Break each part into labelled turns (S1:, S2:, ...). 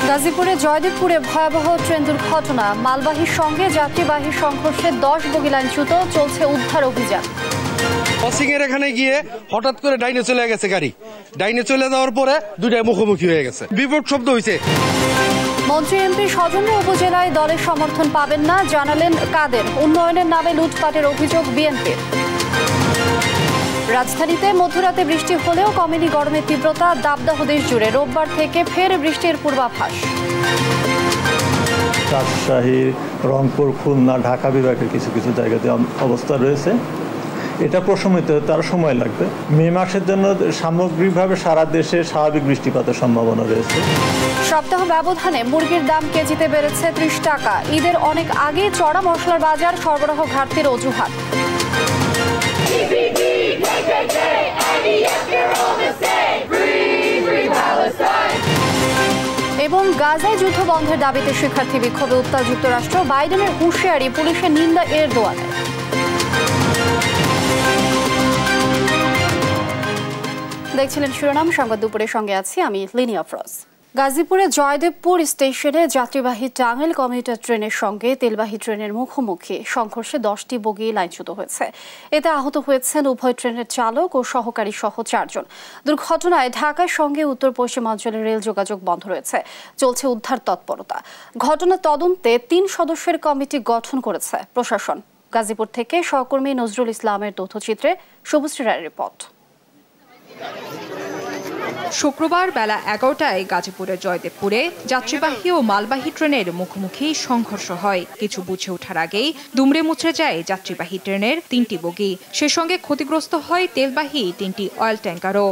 S1: গাজীপুরে জয়দেবপুরে ভয়াবহ ট্রেন দুর্ঘটনা, মালবাহীর সঙ্গে যাত্রীবাহী সংঘর্ষে 10 বগি লাইনচ্যুত, চলছে উদ্ধার অভিযান।
S2: ক্রসিং এর এখানে গিয়ে হঠাৎ করে ডাইনে চলে গেছে গাড়ি, ডাইনে চলে যাওয়ার পরে দুইটাই মুখোমুখি হয়ে গেছে, বিপদ শব্দ হয়েছে।
S1: মন্ত্রী এমপি স্বজনরা উপজেলায় দলের সমর্থন পাবেন না, জানালেন কাদের। উন্নয়নের নামে লুটপাটের অভিযোগ বিএনপির। রাজধানীতে মধ্যরাতে বৃষ্টি হলেও কমেনি গরমের তীব্রতা, দাবদাহ দেশ জুড়ে। রোববার থেকে ফের বৃষ্টির পূর্বাভাস।
S3: রাজশাহী, রংপুর, খুলনা, ঢাকা বিভাগের কিছু কিছু জায়গাতে অবস্থা রয়েছে। এটা প্রশমিত হতে আরও সময় লাগবে। মে মাসের জন্য সামগ্রিকভাবে সারা দেশে স্বাভাবিক বৃষ্টিপাতের সম্ভাবনা রয়েছে।
S1: সপ্তাহ ব্যবধানে মুরগির দাম কেজিতে বেড়েছে 30 টাকা। ঈদের অনেক আগে চড়া মশলার বাজার, সরবরাহ ঘাটতির অজুহাত। এবং গাজায় যুদ্ধ বন্ধের দাবিতে শিক্ষার্থী বিক্ষোভে উত্তাল যুক্তরাষ্ট্র, বাইডেনের হুঁশিয়ারি, পুলিশের নিন্দা এরদোয়ানের। দেখছিলেন শিরোনাম সংবাদ দুপুরের, সঙ্গে আছি আমি লিনিয়া ফ্রজ। গাজীপুরে জয়দেবপুর স্টেশনে যাত্রীবাহী টাঙ্গাইল কমিউটার ট্রেনের সঙ্গে তেলবাহী ট্রেনের মুখোমুখি সংঘর্ষে 10টি বগি লাইনচ্যুত হয়েছে। এতে আহত হয়েছেন উভয় ট্রেনের চালক ও সহকারী সহ 4 জন। দুর্ঘটনায় ঢাকার সঙ্গে উত্তর পশ্চিমাঞ্চলের রেল যোগাযোগ বন্ধ রয়েছে, চলছে উদ্ধার তৎপরতা। ঘটনা তদন্তে 3 সদস্যের কমিটি গঠন করেছে প্রশাসন। গাজীপুর থেকে সহকর্মী নজরুল ইসলামের তথ্যচিত্রে শুভশ্রী রায়ের রিপোর্ট।
S4: শুক্রবার বেলা 11টায় গাজীপুরের জয়দেবপুরে যাত্রীবাহী ও মালবাহী ট্রেনের মুখোমুখি সংঘর্ষ হয়। কিছু বুঝে ওঠার আগেই দুমড়ে মুচড়ে যায় যাত্রীবাহী ট্রেনের 3টি বগি। সে সঙ্গে ক্ষতিগ্রস্ত হয় তেলবাহী 3টি অয়েল ট্যাঙ্কারও।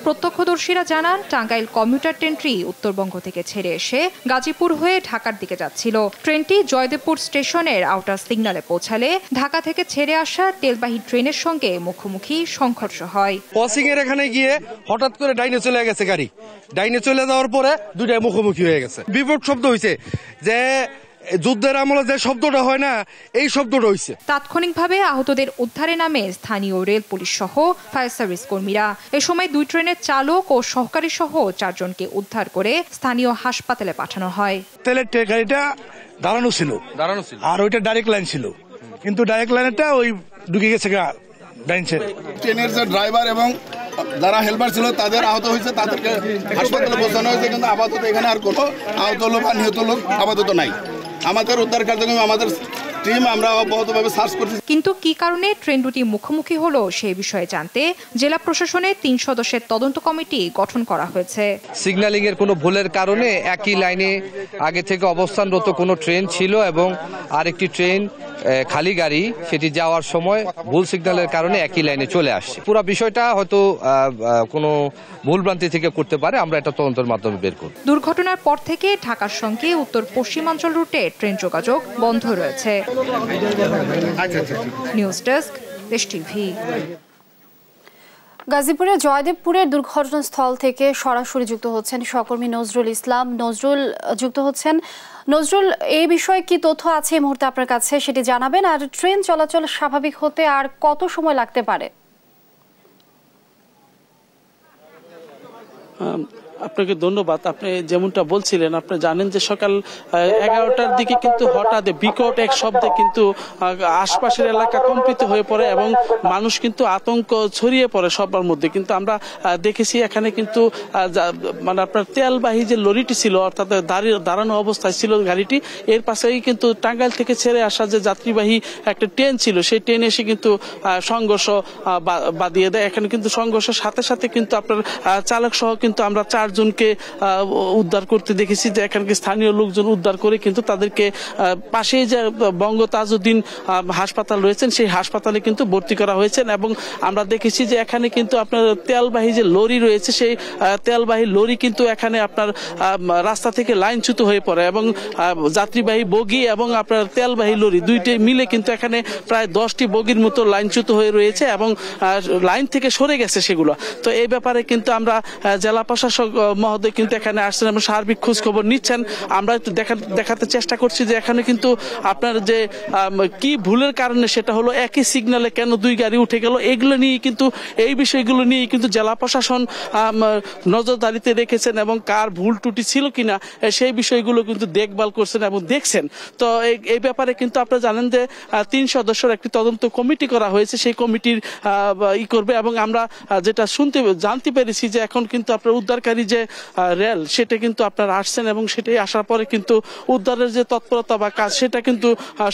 S4: প্রত্যক্ষদর্শীরা জানান, টাঙ্গাইল কমিউটার ট্রেনটি উত্তরবঙ্গ থেকে ছেড়ে এসে গাজীপুর হয়ে ঢাকার দিকে যাচ্ছিল। ট্রেনটি জয়দেবপুর স্টেশনের আউটার সিগন্যালে পৌঁছালে ঢাকা থেকে ছেড়ে আসা তেলবাহী ট্রেনের সঙ্গে মুখোমুখি সংঘর্ষ হয়।
S2: ক্রসিং এর এখানে গিয়ে হঠাৎ করে ডাইনে চলে গেছে গাড়ি, ডাইনে চলে যাওয়ার পরে দুইটাই মুখোমুখি হয়ে গেছে, বিপদ শব্দ হয়েছে। যে যুদ্ধের আমলে যে শব্দটা হয় না, এই শব্দটা হয়েছে।
S4: তাৎক্ষণিকভাবে আহতদের উদ্ধারে নামে স্থানীয় রেল পুলিশ সহ ফায়ার সার্ভিস কর্মীরা। এ সময় 2 ট্রেনের চালক ও সহকারী সহ 4 জনকে উদ্ধার করে স্থানীয় হাসপাতালে পাঠানো হয়।
S2: তেলের গাড়িটা দাঁড়ানো ছিল, আর ওইটা ডাইরেক্ট লাইন ছিল, কিন্তু ডাইরেক্ট লাইনটা ওই ঢুকে গেছে
S5: ট্রেনের যে ড্রাইভার এবং যারা হেল্পার ছিল তাদের আহত হয়েছে, তাদেরকে হাসপাতালে পৌঁছানো হয়েছে, কিন্তু আপাতত এখানে আর কোনো আহত লোক বা নিহত লোক আপাতত নাই। আমাদের উদ্ধার কার্যক্রমে আমাদের টিম আমরা অব্যাহতভাবে সার্চ করছি।
S4: কিন্তু কি কারণে ট্রেন দুটি মুখোমুখি হলো সেই বিষয়ে জানতে জেলা প্রশাসনের 3 সদস্যের তদন্ত কমিটি গঠন করা হয়েছে।
S6: সিগন্যালিং এর কোনো ভুলের কারণে একই লাইনে আগে থেকে অবস্থানরত কোনো ট্রেন ছিল এবং আরেকটি ট্রেন খালি গাড়ি, সেটি যাওয়ার সময় ভুল সিগন্যালের কারণে একই লাইনে চলে আসছে। পুরো বিষয়টা হয়তো কোনো ভুলভ্রান্তি থেকে করতে পারে, আমরা এটা তদন্তের মাধ্যমে বের করব।
S4: দুর্ঘটনার পর থেকে ঢাকার সঙ্গে উত্তর পশ্চিমাঞ্চল রুটে ট্রেন যোগাযোগ বন্ধ রয়েছে। নিউজ ডেস্ক, দেশ টিভি।
S1: গাজীপুরে জয়দেবপুরের দুর্ঘটনাস্থল থেকে সরাসরি যুক্ত হচ্ছেন সহকর্মী নজরুল ইসলাম। নজরুল যুক্ত হচ্ছেন। নজরুল, এই বিষয়ে কি তথ্য আছে এই মুহূর্তে আপনার কাছে, সেটি জানাবেন। আর ট্রেন চলাচল স্বাভাবিক হতে আর কত সময় লাগতে পারে?
S7: আপনাকে ধন্যবাদ। আপনি যেমনটা বলছিলেন, আপনি জানেন যে সকাল 11টার দিকে কিন্তু হঠাৎ বিকট এক শব্দে কিন্তু আশপাশের এলাকা কম্পিত হয়ে পড়ে এবং মানুষ কিন্তু আতঙ্ক ছড়িয়ে পড়ে সবার মধ্যে। কিন্তু আমরা দেখেছি এখানে কিন্তু মানে আপনার তেলবাহী যে লরিটি ছিল, অর্থাৎ দাঁড়ানো অবস্থায় ছিল গাড়িটি, এর পাশেই কিন্তু টাঙ্গাইল থেকে ছেড়ে আসা যে যাত্রীবাহী একটা ট্রেন ছিল, সেই ট্রেন এসে কিন্তু সংঘর্ষ বাঁধিয়ে দেয়। এখানে কিন্তু সংঘর্ষের সাথে সাথে কিন্তু আপনার চালক সহ কিন্তু আমরা 4 জনকে উদ্ধার করতে দেখেছি। যে এখানকে স্থানীয় লোকজন উদ্ধার করে কিন্তু তাদেরকে পাশেই যে বঙ্গ তাজউদ্দিন হাসপাতাল রয়েছেন, সেই হাসপাতালে কিন্তু ভর্তি করা হয়েছে। এবং আমরা দেখেছি যে এখানে কিন্তু আপনার তেলবাহী যে লরি রয়েছে, সেই তেলবাহী লরি কিন্তু এখানে আপনার রাস্তা থেকে লাইনচ্যুত হয়ে পড়ে এবং যাত্রীবাহী বগি এবং আপনার তেলবাহী লরি দুইটাই মিলে কিন্তু এখানে প্রায় 10টি বগির মতো লাইনচ্যুত হয়ে রয়েছে এবং লাইন থেকে সরে গেছে সেগুলো। তো এই ব্যাপারে কিন্তু আমরা জেলা প্রশাসক মহোদয় কিন্তু এখানে আসছেন এবং সার্বিক খোঁজ খবর নিচ্ছেন। আমরা একটু দেখাতে চেষ্টা করছি যে এখানে কিন্তু আপনার যে কি ভুলের কারণে সেটা হলো একই সিগন্যালে কেন 2 গাড়ি উঠে গেল, এগুলো নিয়ে কিন্তু এই বিষয়গুলো নিয়ে কিন্তু জেলা প্রশাসন নজরদারিতে রেখেছেন এবং কার ভুল ত্রুটি ছিল কিনা সেই বিষয়গুলো কিন্তু দেখভাল করছেন এবং দেখছেন। তো এই ব্যাপারে কিন্তু আপনারা জানেন যে 3 সদস্যের একটি তদন্ত কমিটি করা হয়েছে, সেই কমিটির করবে এবং আমরা যেটা জানতে পেরেছি যে এখন কিন্তু আপনার উদ্ধারকারী যে রেল সেটা কিন্তু আপনারা আসছেন এবং সেটাই আসার পরে কিন্তু উদ্ধারের যে তৎপরতা বা কাজ সেটা কিন্তু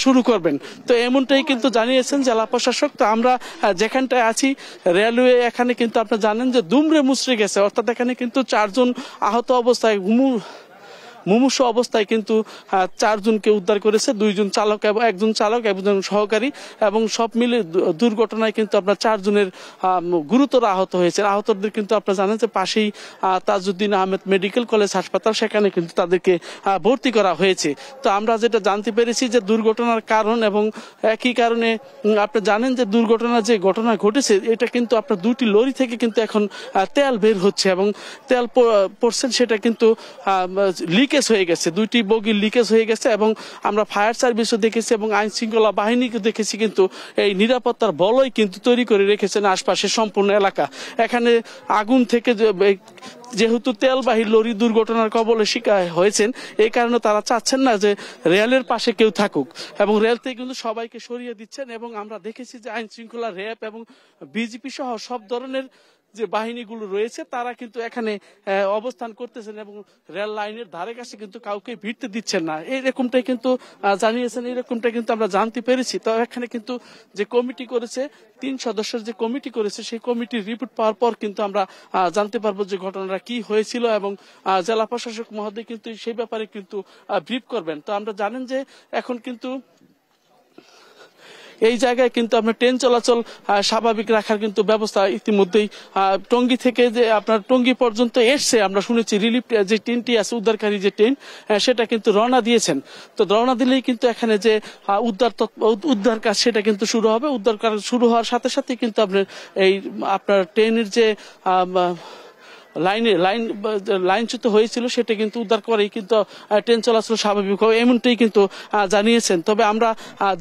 S7: শুরু করবেন। তো এমনটাই কিন্তু জানিয়েছেন জেলা প্রশাসক। তো আমরা যেখানটায় আছি রেলওয়ে, এখানে কিন্তু আপনারা জানেন যে দুমড়ে মুচড়ে গেছে, অর্থাৎ এখানে কিন্তু 4 জন আহত অবস্থায় মুমূর্ষু অবস্থায় কিন্তু 4 জনকে উদ্ধার করেছে, 2 জন চালক এবং 1 জন চালক, 1 জন সহকারী, এবং সব মিলে দুর্ঘটনায় কিন্তু আপনার 4 জনের গুরুতর আহত হয়েছে। আহতদের কিন্তু আপনারা জানেন যে পাশেই তাজউদ্দিন আহমেদ মেডিকেল কলেজ হাসপাতাল, সেখানে কিন্তু তাদেরকে ভর্তি করা হয়েছে। তো আমরা যেটা জানতে পেরেছি যে দুর্ঘটনার কারণ এবং একই কারণে আপনারা জানেন যে দুর্ঘটনা যে ঘটনা ঘটেছে এটা কিন্তু আপনার 2টি লরি থেকে কিন্তু এখন তেল বের হচ্ছে এবং তেল পড়ছেন, সেটা কিন্তু লিকেজ হয়ে গেছে, 2টি বগি লিকেজ হয়ে গেছে এবং আমরা ফায়ার সার্ভিসও দেখেছি এবং আইন শৃঙ্খলা বাহিনীকে দেখেছি কিন্তু এই নিরাপত্তার বলয় কিন্তু তৈরি করে রেখেছেন আশপাশের সম্পূর্ণ এলাকা। এখানে আগুন থেকে যেহেতু তেলবাহী লরি দুর্ঘটনার কবলে শিকার হয়েছেন, এই কারণে তারা চাচ্ছেন না যে রেলের পাশে কেউ থাকুক এবং রেল থেকে কিন্তু সবাইকে সরিয়ে দিচ্ছেন। এবং আমরা দেখেছি যে আইন শৃঙ্খলা, র্যাব এবং বিজিপি সহ সব ধরনের যে বাহিনীগুলো রয়েছে তারা কিন্তু এখানে অবস্থান করতেছেন এবং রেল লাইনের ধারে কাছে কিন্তু কাউকে ভিড়তে দিচ্ছেন না, এইরকমটাই কিন্তু জানিয়েছেন, এইরকমটাই কিন্তু আমরা জানতে পেরেছি। তো এখানে কিন্তু যে কমিটি করেছে, 3 সদস্যের যে কমিটি করেছে, সেই কমিটির রিপোর্ট পাওয়ার পর কিন্তু আমরা জানতে পারবো যে ঘটনাটা কি হয়েছিল এবং জেলা প্রশাসক মহোদয় কিন্তু সেই ব্যাপারে কিন্তু ব্রিফ করবেন। তো আমরা জানেন যে এখন কিন্তু এই জায়গায় কিন্তু আপনার ট্রেন চলাচল স্বাভাবিক রাখার কিন্তু ব্যবস্থা ইতিমধ্যেই টঙ্গী থেকে যে আপনার টঙ্গী পর্যন্ত এসছে, আমরা শুনেছি রিলিফ যে ট্রেনটি আছে, উদ্ধারকারী যে ট্রেন, সেটা কিন্তু রওনা দিয়েছেন। তো রওনা দিলেই কিন্তু এখানে যে উদ্ধার কাজ সেটা কিন্তু শুরু হবে। উদ্ধার কাজ শুরু হওয়ার সাথে সাথে কিন্তু আপনার ট্রেনের যে লাইনচ্যুত হয়েছিল সেটা কিন্তু উদ্ধার করেই কিন্তু ট্রেন চলাচল স্বাভাবিক হবে, এমনটাই কিন্তু জানিয়েছেন। তবে আমরা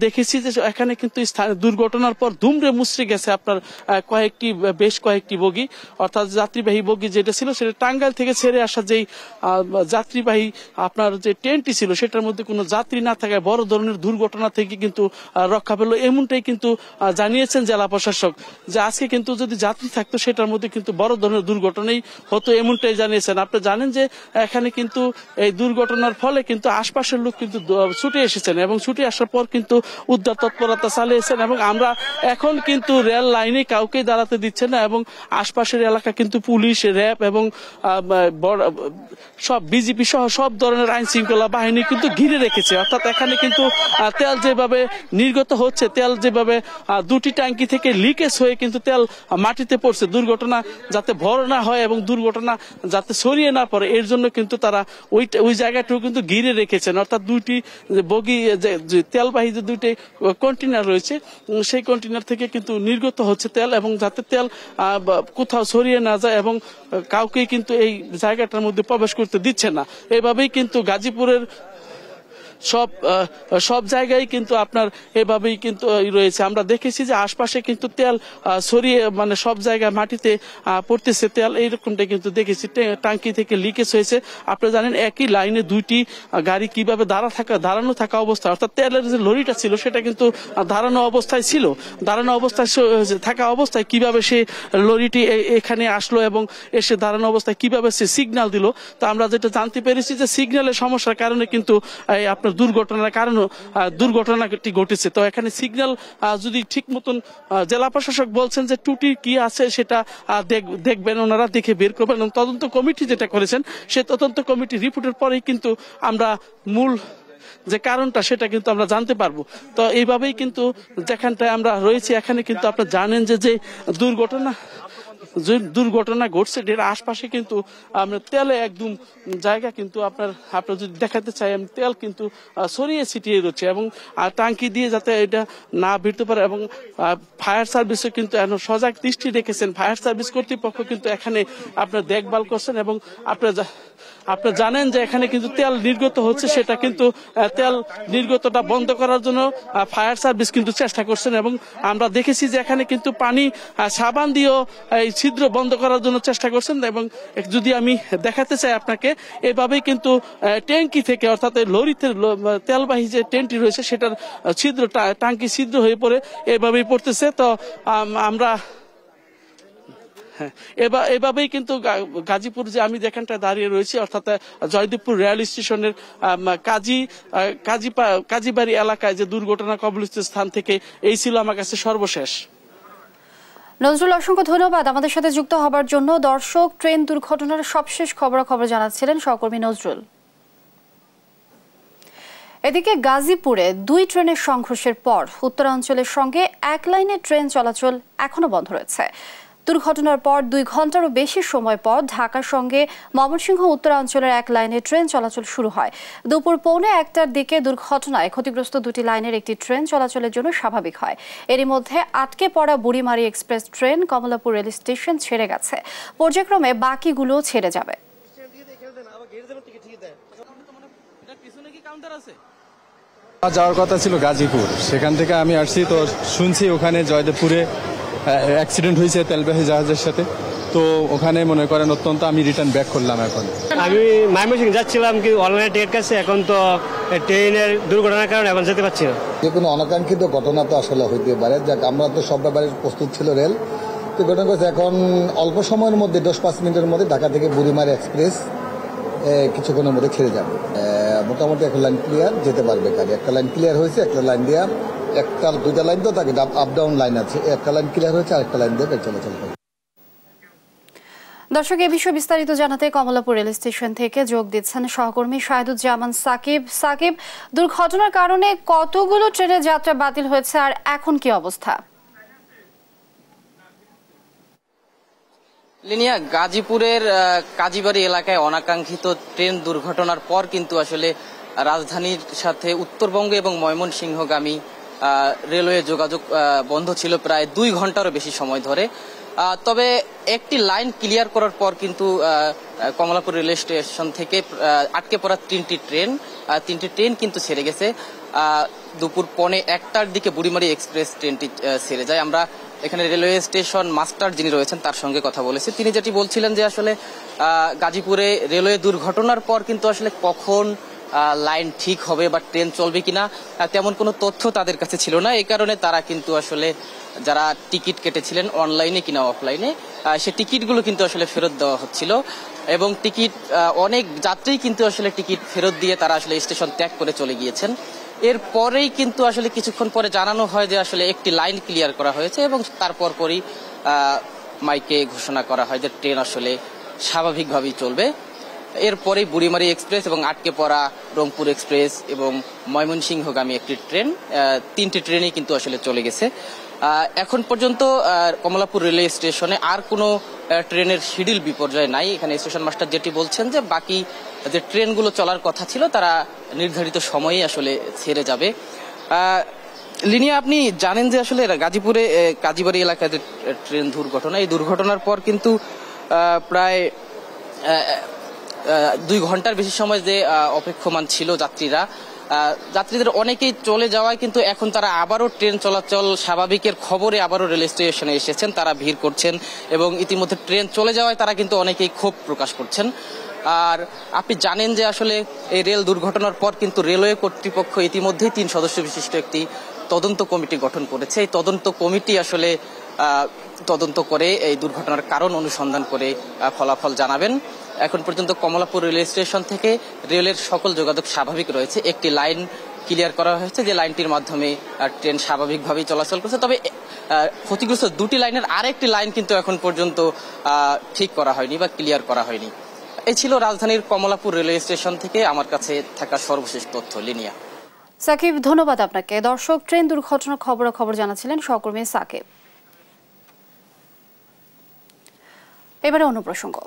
S7: দেখেছি যে এখানে কিন্তু দুর্ঘটনার পর দুমড়ে মুচড়ে গেছে আপনার বেশ কয়েকটি বগি, অর্থাৎ যাত্রীবাহী বগি যেটা ছিল সেটা টাঙ্গাইল থেকে ছেড়ে আসা যেই যাত্রীবাহী আপনার যে ট্রেনটি ছিল সেটার মধ্যে কোনো যাত্রী না থাকায় বড় ধরনের দুর্ঘটনা থেকে কিন্তু রক্ষা পেল, এমনটাই কিন্তু জানিয়েছেন জেলা প্রশাসক। যে আজকে কিন্তু যদি যাত্রী থাকতো সেটার মধ্যে কিন্তু বড় ধরনের দুর্ঘটনাই হতো, এমনটাই জানিয়েছেন। আপনি জানেন যে এখানে কিন্তু এই দুর্ঘটনার ফলে কিন্তু আশপাশের লোক কিন্তু ছুটে এসেছেন এবং ছুটে আসার পর কিন্তু উদ্ধার তৎপরতা চালিয়েছেন এবং আমরা এখন কিন্তু রেল লাইনে কাউকে দাঁড়াতে দিচ্ছে না এবং আশপাশের এলাকা কিন্তু পুলিশ, র্যাব এবং সব বিজিপি সহ সব ধরনের আইন শৃঙ্খলা বাহিনী কিন্তু ঘিরে রেখেছে। অর্থাৎ এখানে কিন্তু তেল যেভাবে নির্গত হচ্ছে, তেল যেভাবে 2টি ট্যাঙ্কি থেকে লিকেজ হয়ে কিন্তু তেল মাটিতে পড়ছে, দুর্ঘটনা যাতে ভর না হয় এবং দুর্ঘটনা যাতে ছড়িয়ে না পড়ে এর জন্য কিন্তু তারা ওই জায়গাটাও কিন্তু ঘিরে রেখেছেন। অর্থাৎ 2টি বগি যে তেলবাহী যে 2টি কন্টেনার রয়েছে সেই কন্টেনার থেকে কিন্তু নির্গত হচ্ছে তেল এবং যাতে তেল কোথাও ছড়িয়ে না যায় এবং কাউকে কিন্তু এই জায়গাটার মধ্যে প্রবেশ করতে দিচ্ছে না। এভাবেই কিন্তু গাজীপুরের সব জায়গায় কিন্তু আপনার এভাবেই কিন্তু রয়েছে। আমরা দেখেছি যে আশপাশে কিন্তু তেল ছড়িয়ে মানে সব জায়গায় মাটিতে পড়তেছে তেল, এইরকমটা কিন্তু দেখেছি। টাঙ্কি থেকে লিকেজ হয়েছে। আপনারা জানেন একই লাইনে 2টি গাড়ি কিভাবে দাঁড়ানো থাকা অবস্থা, অর্থাৎ তেলের যে লরিটা ছিল সেটা কিন্তু দাঁড়ানো অবস্থায় ছিল, দাঁড়ানো অবস্থায় থাকা অবস্থায় কিভাবে সে লরিটি এখানে আসলো এবং এসে দাঁড়ানো অবস্থায় কিভাবে সে সিগন্যাল দিল। তো আমরা যেটা জানতে পেরেছি যে সিগন্যালের সমস্যার কারণে কিন্তু আপনার দুর্ঘটনাটি ঘটেছে। তো এখানে সিগন্যাল যদি ঠিক মতন জেলা প্রশাসক বলছেন যে ত্রুটি কি আছে সেটা দেখবেন, ওনারা দেখে বের করবেন এবং তদন্ত কমিটি যেটা করেছেন সেই তদন্ত কমিটি রিপোর্টের পরেই কিন্তু আমরা মূল যে কারণটা সেটা কিন্তু আমরা জানতে পারবো। তো এইভাবেই কিন্তু যেখানটায় আমরা রয়েছি এখানে কিন্তু আপনারা জানেন যে দুর্ঘটনা যে দুর্ঘটনা ঘটছে এর আশপাশে কিন্তু আমরা তেলে একদম জায়গা কিন্তু আপনার যদি দেখাতে চাই আমি তেল কিন্তু ছড়িয়ে ছিটিয়ে রয়েছে এবং টাঙ্কি দিয়ে যাতে এটা না ভিড়তে পারে এবং ফায়ার সার্ভিসও কিন্তু সজাগ দৃষ্টি রেখেছেন। ফায়ার সার্ভিস কর্তৃপক্ষ কিন্তু এখানে আপনার দেখভাল করছেন এবং আপনারা জানেন যে এখানে কিন্তু তেল নির্গত হচ্ছে, সেটা কিন্তু তেল নির্গতটা বন্ধ করার জন্য ফায়ার সার্ভিস কিন্তু চেষ্টা করছেন এবং আমরা দেখেছি যে এখানে কিন্তু পানি সাবান দিয়েও এই ছিদ্র বন্ধ করার জন্য চেষ্টা করছেন। এবং যদি আমি দেখাতে চাই আপনাকে, এভাবেই কিন্তু ট্যাঙ্কি থেকে অর্থাৎ লরিতে তেলবাহী যে ট্রেনটি রয়েছে সেটার টাঙ্কি ছিদ্র হয়ে পড়ে এভাবেই পড়তেছে। তো আমরা এভাবেই কিন্তু গাজীপুর যে আমি যেখানটা দাঁড়িয়ে রয়েছি অর্থাৎ জয়দেবপুর রেল স্টেশনের কাজীবাড়ি এলাকায় যে দুর্ঘটনা কবলিত স্থান থেকে এই ছিল আমার কাছে সর্বশেষ।
S1: নজরুল, অসংখ্য ধন্যবাদ আমাদের সাথে যুক্ত হবার জন্য। দর্শক, ট্রেন দুর্ঘটনার সবশেষ খবরাখবর জানাচ্ছিলেন সহকর্মী নজরুল। এদিকে গাজীপুরে 2 ট্রেনের সংঘর্ষের পর উত্তরাঞ্চলের সঙ্গে এক লাইনে ট্রেন চলাচল এখনো বন্ধ রয়েছে। দুর্ঘটনার পর 2 ঘন্টারও বেশি সময় পর ঢাকার সঙ্গে ময়মনসিংহ উত্তরাঞ্চলের এক লাইনে ট্রেন চলাচল শুরু হয়। দুপুর 1:15টার দিকে দুর্ঘটনায় ক্ষতিগ্রস্ত 2টি লাইনের একটি ট্রেন চলাচলের জন্য স্বাভাবিক হয়। এরই মধ্যে আটকে পড়া Burimari express train Kamalapur rail station ছেড়ে গেছে। পর্যায়ক্রমে বাকিগুলো ছেড়ে যাবে।
S8: যাওয়ার কথা ছিল গাজীপুর, সেখান থেকে আমি আসছি, তো শুনছি ওখানে জয়দেবপুরে অ্যাক্সিডেন্ট হয়েছে তেলবাহী জাহাজের সাথে, তো ওখানে মনে করেন অত্যন্ত আমি রিটার্ন ব্যাক করলাম। এখন
S9: আমি ময়মনসিংহ যাচ্ছিলাম, কি অনলাইনে টিকিট কাটছে, এখন তো ট্রেনের দুর্ঘটনার কারণে এখন যেতে পারছি না।
S10: যে কোনো অনাকাঙ্ক্ষিত ঘটনা তো আসলে হইতে পারে, যাক আমরা তো সব ব্যাপারে প্রস্তুত ছিল রেল, তো ঘটনা করছে এখন অল্প সময়ের মধ্যে 10-5 মিনিটের মধ্যে ঢাকা থেকে বুড়িমারি এক্সপ্রেস কিছুক্ষণের মধ্যে ছেড়ে যাবে। মোটামুটি একটা লাইন ক্লিয়ার, যেতে পারবে গাড়ি। একটা লাইন ক্লিয়ার হয়েছে, একটা লাইন দিয়ে দুইটা লাইন তো থাকে, আপ ডাউন লাইন আছে, একটা লাইন ক্লিয়ার হয়েছে, আরেকটা লাইন দিয়ে চলাচল করে।
S1: দর্শক, এ বিষয়ে বিস্তারিত জানাতে কমলাপুর রেল স্টেশন থেকে যোগ দিচ্ছেন সহকর্মী শাহিদুজ্জামান সাকিব। সাকিব, দুর্ঘটনার কারণে কতগুলো ট্রেনের যাত্রা বাতিল হয়েছে আর এখন কি অবস্থা?
S11: লিনিয়া, গাজীপুরের কাজীবাড়ি এলাকায় অনাকাঙ্ক্ষিত ট্রেন দুর্ঘটনার পর কিন্তু আসলে রাজধানীর সাথে উত্তরবঙ্গ এবং ময়মনসিংহগামী রেলওয়ে যোগাযোগ বন্ধ ছিল প্রায় 2 ঘন্টারও বেশি সময় ধরে। তবে একটি লাইন ক্লিয়ার করার পর কিন্তু কমলাপুর রেল স্টেশন থেকে আটকে পড়া 3টি ট্রেন কিন্তু ছেড়ে গেছে। দুপুর 1:15টার দিকে বুড়িমারি এক্সপ্রেস ট্রেনটি ছেড়ে যায়। আমরা এখানে রেলওয়ে স্টেশন মাস্টার যিনি রয়েছেন তার সঙ্গে কথা বলেছি। তিনি যেটি বলছিলেন যে আসলে গাজীপুরে রেলওয়ে দুর্ঘটনার পর কিন্তু আসলে কখন লাইন ঠিক হবে বা ট্রেন চলবে কিনা তেমন কোনো তথ্য তাদের কাছে ছিল না। এই কারণে তারা কিন্তু আসলে যারা টিকিট কেটেছিলেন অনলাইনে কিনা অফলাইনে, সে টিকিটগুলো কিন্তু আসলে ফেরত দেওয়া হচ্ছিল এবং অনেক যাত্রী কিন্তু আসলে টিকিট ফেরত দিয়ে তারা আসলে স্টেশন ত্যাগ করে চলে গিয়েছেন। এরপরেই কিন্তু আসলে কিছুক্ষণ পরে জানানো হয় যে আসলে একটি লাইন ক্লিয়ার করা হয়েছে এবং তারপরই মাইকে ঘোষণা করা হয় যে ট্রেন আসলে স্বাভাবিকভাবেই চলবে। এরপরেই বুড়িমারি এক্সপ্রেস এবং আটকে পড়া রংপুর এক্সপ্রেস এবং ময়মনসিংহগামী একটি ট্রেন, 3টি ট্রেনই কিন্তু আসলে চলে গেছে। এখন পর্যন্ত কমলাপুর রেলওয়ে স্টেশনে আর কোনো ট্রেনের শিডিউল বিপর্যয় নাই। এখানে স্টেশন মাস্টার যেটি বলছেন যে বাকি যে ট্রেনগুলো চলার কথা ছিল তারা নির্ধারিত সময়ে আসলে ছেড়ে যাবে। লিনিয়া, আপনি জানেন যে আসলে গাজীপুরে কাজীবাড়ি এলাকায় যে ট্রেন দুর্ঘটনা, এই দুর্ঘটনার পর কিন্তু প্রায় 2 ঘন্টার বেশি সময় যে অপেক্ষমান ছিল যাত্রীদের অনেকেই চলে যাওয়ায় কিন্তু এখন তারা আবারও ট্রেন চলাচল স্বাভাবিকের খবরে আবারও রেল স্টেশনে এসেছেন, তারা ভিড় করছেন এবং ইতিমধ্যে ট্রেন চলে যাওয়ায় তারা কিন্তু অনেকেই ক্ষোভ প্রকাশ করছেন। আর আপনি জানেন যে আসলে এই রেল দুর্ঘটনার পর কিন্তু রেলওয়ে কর্তৃপক্ষ ইতিমধ্যেই 3 সদস্য বিশিষ্ট একটি তদন্ত কমিটি গঠন করেছে। এই তদন্ত কমিটি আসলে তদন্ত করে এই দুর্ঘটনার কারণ অনুসন্ধান করে ফলাফল জানাবেন। এখন পর্যন্ত কমলাপুর রেলওয়ে স্টেশন থেকে রেলের সকল যোগাযোগ স্বাভাবিক রয়েছে। একটি লাইন ক্লিয়ার করা হয়েছে যে লাইনটির মাধ্যমে ট্রেন স্বাভাবিকভাবেই চলাচল করছে। তবে ক্ষতিগ্রস্ত 2টি লাইনের আরেকটি লাইন কিন্তু এখন পর্যন্ত ঠিক করা হয়নি বা ক্লিয়ার করা হয়নি। এই ছিল রাজধানীর কমলাপুর রেলওয়ে স্টেশন থেকে আমার কাছে থাকা সর্বশেষ তথ্য। লিনিয়া।
S1: সাকিব, ধন্যবাদ আপনাকে। দর্শক, ট্রেন দুর্ঘটনার খবর জানাচ্ছিলেন সহকর্মী সাকিব। এবারে অন্য প্রসঙ্গ।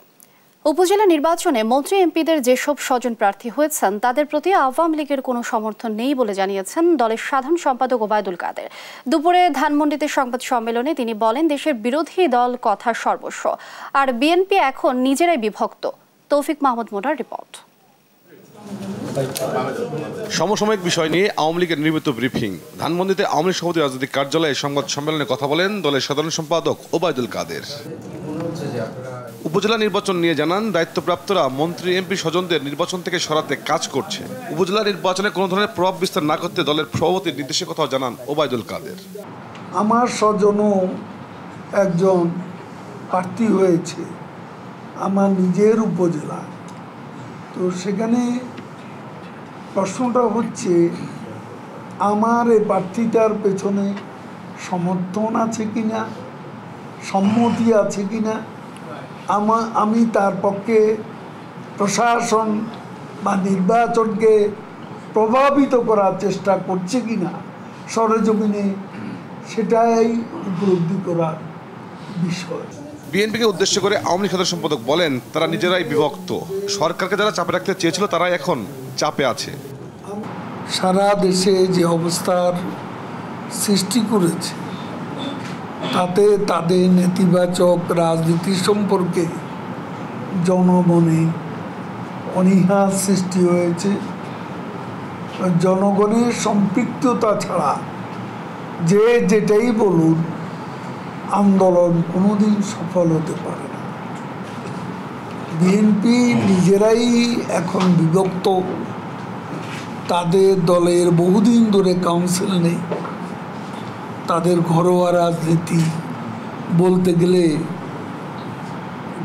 S1: উপজেলা নির্বাচনে মন্ত্রী এমপিদের যেসব স্বজন প্রার্থী হয়েছেন তাদের প্রতি আওয়ামী লীগের কোনো সমর্থন নেই বলে জানিয়েছেন দলের সাধারণ সম্পাদক ওবায়দুল কাদের। দুপুরে ধানমন্ডিতে সংবাদ সম্মেলনে তিনি বলেন, দেশের বিরোধী দল কথা সর্বস্ব, আর বিএনপি এখন নিজেরাই বিভক্ত। তৌফিক মাহমুদ মোটার রিপোর্ট।
S12: সমসাময়িক বিষয় নিয়ে আওয়ামী লীগের নিয়মিত ব্রিফিং। ধানমন্ডিতে আওয়ামী লীগ সভাপতি রাজনৈতিক কার্যালয়ে সংবাদ সম্মেলনে কথা বলেন দলের সাধারণ সম্পাদক ওবায়দুল কাদের। উপজেলা নির্বাচন নিয়ে জানান, দায়িত্বপ্রাপ্তরা মন্ত্রী এমপি স্বজনদের নির্বাচন থেকে সরাতে কাজ করছে। উপজেলা নির্বাচনে কোনো ধরনের প্রভাব বিস্তার না করতে দলের সভাপতির নির্দেশের কথা জানান ওবায়দুল কাদের।
S13: আমার স্বজনও একজন প্রার্থী হয়েছে আমার নিজের উপজেলা, তো সেখানে প্রশ্নটা হচ্ছে আমার এই প্রার্থীটার পেছনে সমর্থন আছে কিনা, সম্মতি আছে কিনা, আমি তার পক্ষে প্রশাসন বা নির্বাচনকে প্রভাবিত করার চেষ্টা করছে কিনা সরেজমিনে, সেটাই উপলব্ধি করার বিষয়।
S12: বিএনপিকে উদ্দেশ্য করে আওয়ামী লীগ সাধারণ সম্পাদক বলেন, তারা নিজেরাই বিভক্ত। সরকারকে যারা চাপে রাখতে চেয়েছিল তারাই এখন চাপে আছে।
S13: সারা দেশে যে অবস্থার সৃষ্টি করেছে তাতে তাদের নেতিবাচক রাজনীতি সম্পর্কে জনমনে অনীহা সৃষ্টি হয়েছে। জনগণের সম্পৃক্ততা ছাড়া যে যেটাই বলুন, আন্দোলন কোনোদিন সফল হতে পারে না। বিএনপি নিজেরাই এখন বিভক্ত, তাদের দলের বহুদিন ধরে কাউন্সিল নেই, তাদের ঘরোয়া রাজনীতি বলতে গেলে